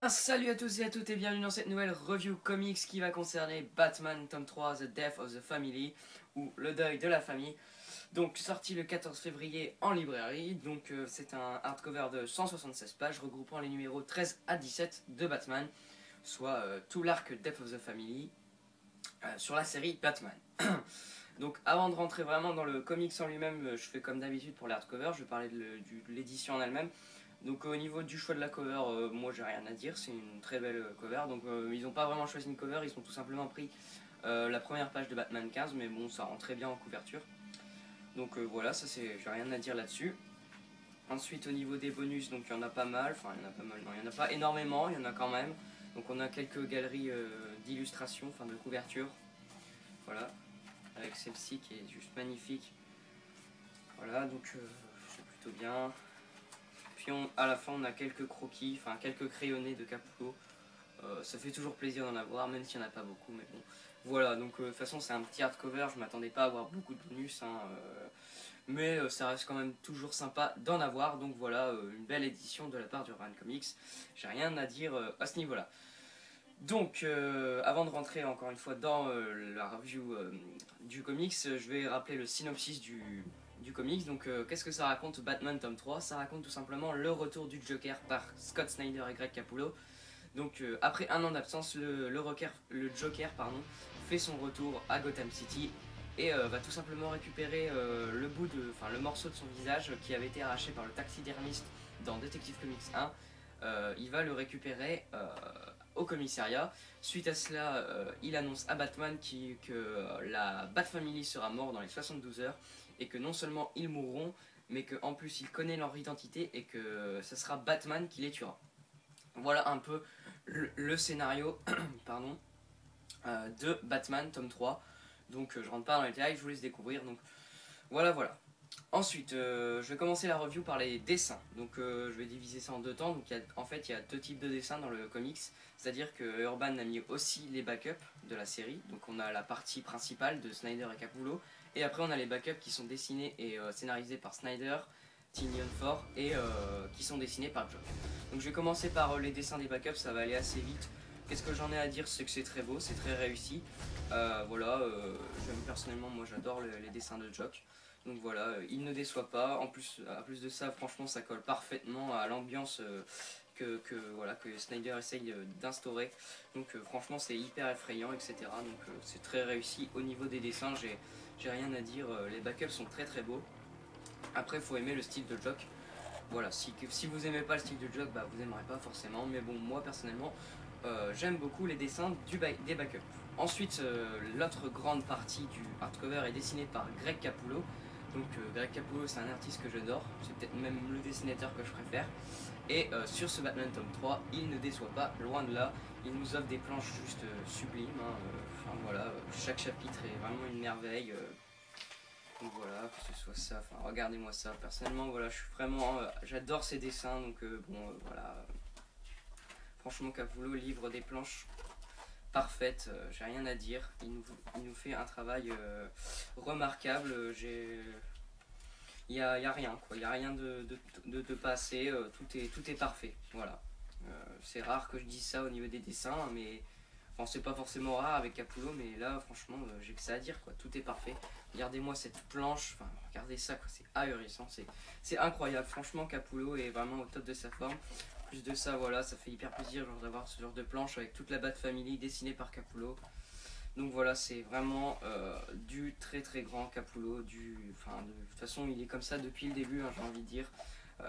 Salut à tous et à toutes et bienvenue dans cette nouvelle review comics qui va concerner Batman tome 3 The Death of the Family ou Le Deuil de la Famille. Donc sorti le 14 février en librairie, donc c'est un hardcover de 176 pages regroupant les numéros 13 à 17 de Batman, soit tout l'arc Death of the Family sur la série Batman. Donc avant de rentrer vraiment dans le comics en lui-même, je fais comme d'habitude pour les hardcovers, je vais parler de l'édition en elle-même. Donc au niveau du choix de la cover, moi j'ai rien à dire, c'est une très belle cover. Donc ils n'ont pas vraiment choisi une cover, ils ont tout simplement pris la première page de Batman 15, mais bon ça rend très bien en couverture. Donc voilà, ça c'est, j'ai rien à dire là-dessus. Ensuite au niveau des bonus, donc il y en a pas mal, enfin il y en a pas mal, non il y en a pas énormément, il y en a quand même. Donc on a quelques galeries d'illustrations, enfin de couverture. Voilà, avec celle-ci qui est juste magnifique. Voilà, donc c'est plutôt bien. Puis à la fin on a quelques croquis, enfin quelques crayonnés de Capullo. Ça fait toujours plaisir d'en avoir, même s'il n'y en a pas beaucoup, mais bon. Voilà, donc de toute façon c'est un petit hardcover, je m'attendais pas à avoir beaucoup de bonus, hein, mais ça reste quand même toujours sympa d'en avoir. Donc voilà, une belle édition de la part d'Urban Comics, j'ai rien à dire à ce niveau-là. Donc avant de rentrer encore une fois dans la review du comics, je vais rappeler le synopsis du comics. Donc qu'est-ce que ça raconte Batman tome 3? Ça raconte tout simplement le retour du Joker par Scott Snyder et Greg Capullo. Donc après un an d'absence, le Joker fait son retour à Gotham City et va tout simplement récupérer le morceau de son visage qui avait été arraché par le taxidermiste dans Detective Comics 1. Il va le récupérer au commissariat. Suite à cela, il annonce à Batman que la Bat-Family sera morte dans les 72 heures et que non seulement ils mourront, mais qu'en plus il connaît leur identité et que ce sera Batman qui les tuera. Voilà un peu le scénario pardon, de Batman tome 3. Donc je rentre pas dans les détails, je vous laisse découvrir. Donc voilà. Ensuite, je vais commencer la review par les dessins. Donc je vais diviser ça en deux temps. Donc en fait, il y a deux types de dessins dans le comics. C'est-à-dire que Urban a mis aussi les backups de la série. Donc on a la partie principale de Snyder et Capullo. Et après on a les backups qui sont dessinés et scénarisés par Snyder, Tynion Ford et qui sont dessinés par Jock. Donc je vais commencer par les dessins des backups, ça va aller assez vite. Qu'est-ce que j'en ai à dire? C'est que c'est très beau, c'est très réussi. Voilà, j'aime personnellement, moi j'adore les dessins de Jock. Donc voilà, il ne déçoit pas. En plus de ça, franchement, ça colle parfaitement à l'ambiance que Snyder essaye d'instaurer. Donc franchement, c'est hyper effrayant, etc. Donc c'est très réussi. Au niveau des dessins, j'ai rien à dire. Les backups sont très très beaux. Après, il faut aimer le style de Jock. Voilà, si vous aimez pas le style de Jock, bah, vous aimerez pas forcément. Mais bon, moi personnellement, j'aime beaucoup les dessins des backups. Ensuite, l'autre grande partie du hardcover est dessinée par Greg Capullo. Donc Greg Capullo, c'est un artiste que j'adore, c'est peut-être même le dessinateur que je préfère. Et sur ce Batman tome 3, il ne déçoit pas, loin de là. Il nous offre des planches juste sublimes. Hein, enfin voilà, chaque chapitre est vraiment une merveille. Donc voilà, que ce soit ça, enfin regardez-moi ça. Personnellement, voilà, je suis vraiment, j'adore ces dessins. Donc bon, voilà. Franchement, Capullo livre des planches parfaites, j'ai rien à dire. Il nous fait un travail remarquable. Il y a rien, quoi. Il y a rien de passé. Tout est parfait. Voilà. C'est rare que je dise ça au niveau des dessins, mais enfin, c'est pas forcément rare avec Capullo, mais là, franchement, j'ai que ça à dire, quoi. Tout est parfait. Regardez-moi cette planche. Enfin, regardez ça, quoi. C'est ahurissant. C'est incroyable. Franchement, Capullo est vraiment au top de sa forme. Plus de ça, voilà, ça fait hyper plaisir d'avoir ce genre de planche avec toute la Bat-Family dessinée par Capullo. Donc voilà, c'est vraiment du très très grand Capullo. De toute façon, il est comme ça depuis le début, hein, j'ai envie de dire.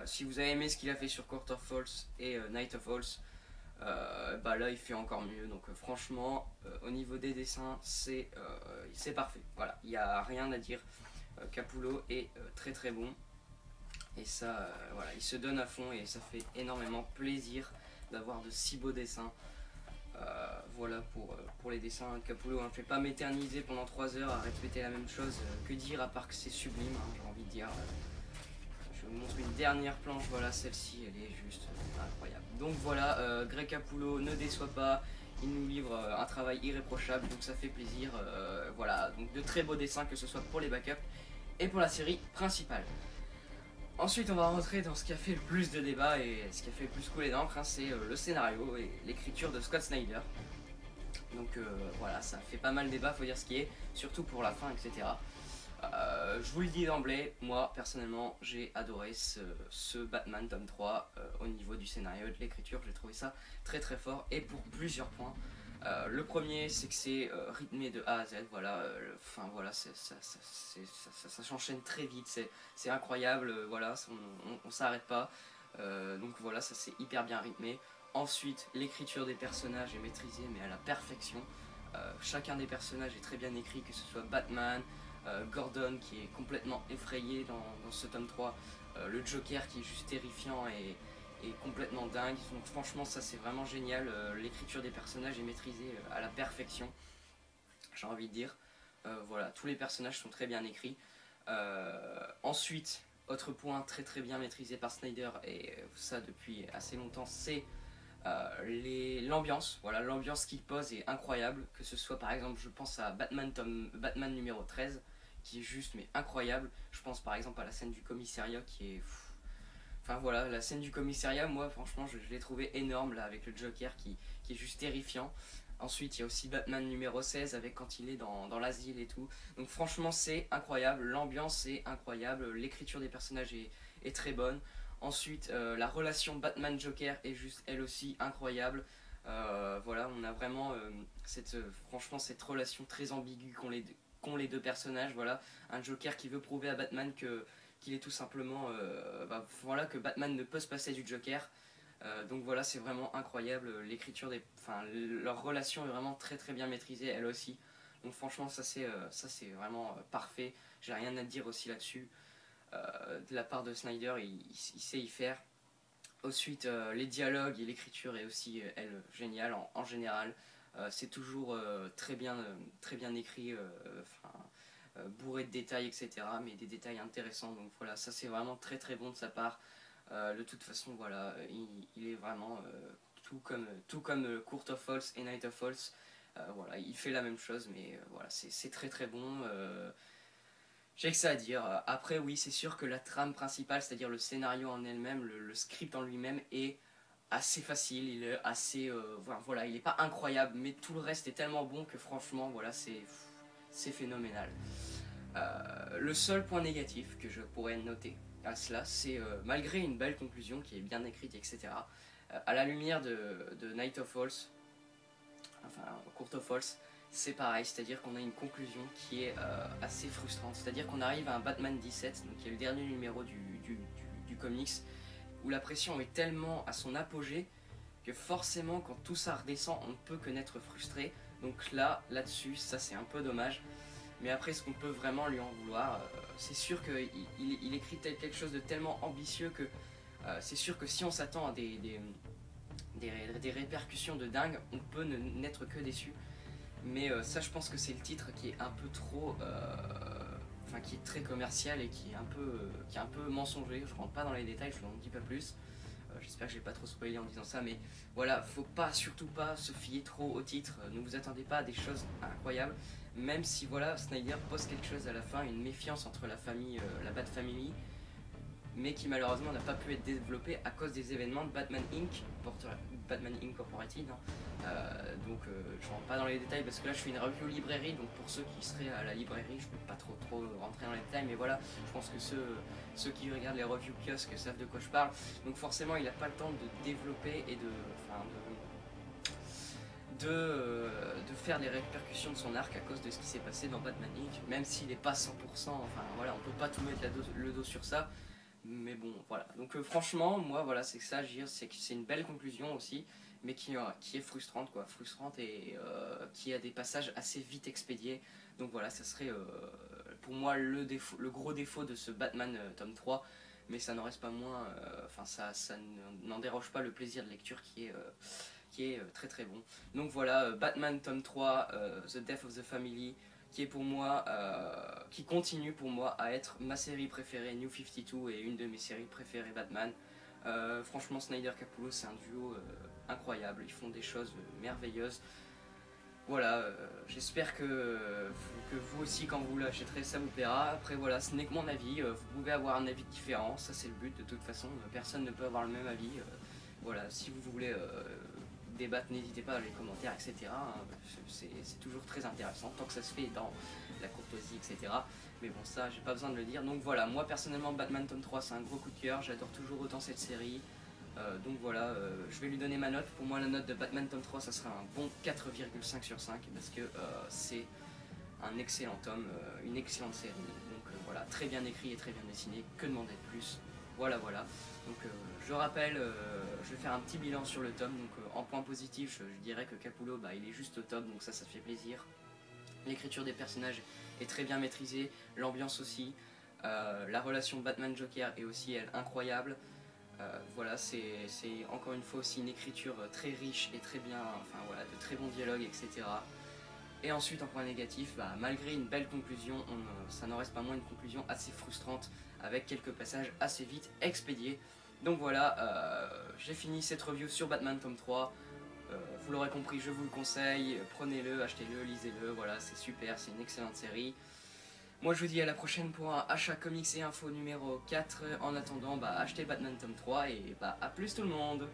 Si vous avez aimé ce qu'il a fait sur Court of Falls et Night of Halls, bah là il fait encore mieux. Donc franchement, au niveau des dessins, c'est parfait. Voilà, il n'y a rien à dire. Capullo est très très bon. Et ça, voilà, il se donne à fond et ça fait énormément plaisir d'avoir de si beaux dessins. Voilà pour les dessins de Capullo. Hein. Je ne vais pas m'éterniser pendant 3 heures à répéter la même chose. Que dire à part que c'est sublime, hein, j'ai envie de dire. Je vous montre une dernière planche, voilà, celle-ci, elle est juste incroyable. Donc voilà, Greg Capullo ne déçoit pas. Il nous livre un travail irréprochable, donc ça fait plaisir. Voilà, donc de très beaux dessins, que ce soit pour les backups et pour la série principale. Ensuite, on va rentrer dans ce qui a fait le plus de débats et ce qui a fait le plus couler d'encre, hein, c'est le scénario et l'écriture de Scott Snyder. Donc voilà, ça fait pas mal de débats, faut dire ce qui est, surtout pour la fin, etc. Je vous le dis d'emblée, moi personnellement j'ai adoré ce Batman tome 3 au niveau du scénario et de l'écriture, j'ai trouvé ça très très fort et pour plusieurs points. Le premier c'est que c'est rythmé de A à Z, voilà, enfin voilà, ça s'enchaîne très vite, c'est incroyable, voilà, on s'arrête pas, donc voilà, ça c'est hyper bien rythmé. Ensuite, l'écriture des personnages est maîtrisée mais à la perfection. Chacun des personnages est très bien écrit, que ce soit Batman, Gordon qui est complètement effrayé dans ce tome 3, le Joker qui est juste terrifiant et complètement dingue. Donc franchement ça c'est vraiment génial, l'écriture des personnages est maîtrisée à la perfection, j'ai envie de dire. Voilà, tous les personnages sont très bien écrits. Ensuite, autre point très très bien maîtrisé par Snyder, et ça depuis assez longtemps, c'est l'ambiance. Voilà, l'ambiance qu'il pose est incroyable, que ce soit par exemple, je pense à Batman numéro 13 qui est juste mais incroyable. Je pense par exemple à la scène du commissariat qui est enfin voilà, la scène du commissariat, moi franchement je l'ai trouvé énorme là avec le Joker qui est juste terrifiant. Ensuite il y a aussi Batman numéro 16 avec quand il est dans l'asile et tout. Donc franchement c'est incroyable, l'ambiance est incroyable, l'écriture des personnages est très bonne. Ensuite la relation Batman-Joker est juste elle aussi incroyable. Voilà, on a vraiment franchement cette relation très ambiguë qu'ont les deux personnages. Voilà, un Joker qui veut prouver à Batman qu'il est tout simplement voilà, que Batman ne peut se passer du Joker. Donc voilà, c'est vraiment incroyable, l'écriture leur relation est vraiment très très bien maîtrisée elle aussi. Donc franchement ça c'est vraiment parfait, j'ai rien à dire aussi là-dessus. De la part de Snyder, il sait y faire. Ensuite les dialogues et l'écriture est aussi elle géniale en général. C'est toujours très bien écrit, bourré de détails, etc. Mais des détails intéressants. Donc voilà, ça c'est vraiment très très bon de sa part. De toute façon, voilà, il est vraiment tout comme Court of Falls et Night of Falls. Voilà, il fait la même chose, mais voilà, c'est très très bon. J'ai que ça à dire. Après, oui, c'est sûr que la trame principale, c'est-à-dire le scénario en elle-même, le script en lui-même, est assez facile, il est assez voilà, il est pas incroyable mais tout le reste est tellement bon que franchement voilà, c'est phénoménal. Le seul point négatif que je pourrais noter à cela, c'est malgré une belle conclusion qui est bien écrite, etc., à la lumière de Night of Falls, enfin Court of Falls, c'est pareil, c'est-à-dire qu'on a une conclusion qui est assez frustrante, c'est-à-dire qu'on arrive à un Batman 17, donc qui est le dernier numéro du comics, où la pression est tellement à son apogée que forcément quand tout ça redescend on ne peut que n'être frustré. Donc là-dessus ça c'est un peu dommage, mais après ce qu'on peut vraiment lui en vouloir, c'est sûr qu'il écrit quelque chose de tellement ambitieux que c'est sûr que si on s'attend à des répercussions de dingue, on peut n'être que déçu. Mais ça je pense que c'est le titre qui est un peu trop enfin qui est très commercial et qui est un peu mensonger. Je rentre pas dans les détails, je n'en dis pas plus. J'espère que j'ai pas trop spoilé en disant ça, mais voilà, faut surtout pas se fier trop au titre. Ne vous attendez pas à des choses incroyables, même si voilà, Snyder pose quelque chose à la fin, une méfiance entre la famille, la Bat Family, mais qui malheureusement n'a pas pu être développé à cause des événements de Batman Inc. Batman Incorporated. Donc je rentre pas dans les détails parce que là je fais une review librairie, donc pour ceux qui seraient à la librairie je peux pas trop rentrer dans les détails, mais voilà, je pense que ceux qui regardent les reviews kiosques savent de quoi je parle. Donc forcément il n'a pas le temps de développer et de faire des répercussions de son arc à cause de ce qui s'est passé dans Batman Inc. Même s'il n'est pas 100%, enfin voilà, on peut pas tout mettre le dos sur ça. Mais bon, voilà. Donc franchement, moi, voilà, c'est que ça, c'est que c'est une belle conclusion aussi, mais qui est frustrante, quoi. Frustrante et qui a des passages assez vite expédiés. Donc voilà, ça serait pour moi le gros défaut de ce Batman tome 3. Mais ça n'en reste pas moins, enfin ça n'en déroge pas le plaisir de lecture qui est très très bon. Donc voilà, Batman tome 3, The Death of the Family, qui est pour moi, qui continue pour moi à être ma série préférée New 52 et une de mes séries préférées Batman. Franchement Snyder Capullo c'est un duo incroyable, ils font des choses merveilleuses. Voilà, j'espère que vous aussi quand vous l'achèterez ça vous plaira. Après voilà, ce n'est que mon avis, vous pouvez avoir un avis différent, ça c'est le but de toute façon, personne ne peut avoir le même avis. Voilà, si vous voulez débattre, n'hésitez pas dans les commentaires, etc. C'est toujours très intéressant, tant que ça se fait dans la courtoisie, etc. Mais bon, ça, j'ai pas besoin de le dire. Donc voilà, moi personnellement, Batman tome 3, c'est un gros coup de cœur, j'adore toujours autant cette série. Donc voilà, je vais lui donner ma note. Pour moi, la note de Batman tome 3, ça sera un bon 4,5 sur 5 parce que c'est un excellent tome, une excellente série. Donc voilà, très bien écrit et très bien dessiné. Que demander de plus? Voilà, voilà. Donc je rappelle, je vais faire un petit bilan sur le tome. Donc en point positif, je dirais que Capullo, bah, il est juste au top, donc ça fait plaisir. L'écriture des personnages est très bien maîtrisée, l'ambiance aussi. La relation Batman-Joker est aussi, elle, incroyable. Voilà, c'est encore une fois aussi une écriture très riche et très bien, enfin voilà, de très bons dialogues, etc. Et ensuite, en point négatif, bah, malgré une belle conclusion, ça n'en reste pas moins une conclusion assez frustrante, avec quelques passages assez vite expédiés. Donc voilà, j'ai fini cette review sur Batman tome 3. Vous l'aurez compris, je vous le conseille, prenez-le, achetez-le, lisez-le, voilà, c'est super, c'est une excellente série. Moi je vous dis à la prochaine pour un achat comics et info numéro 4. En attendant, bah, achetez Batman tome 3 et bah, à plus tout le monde.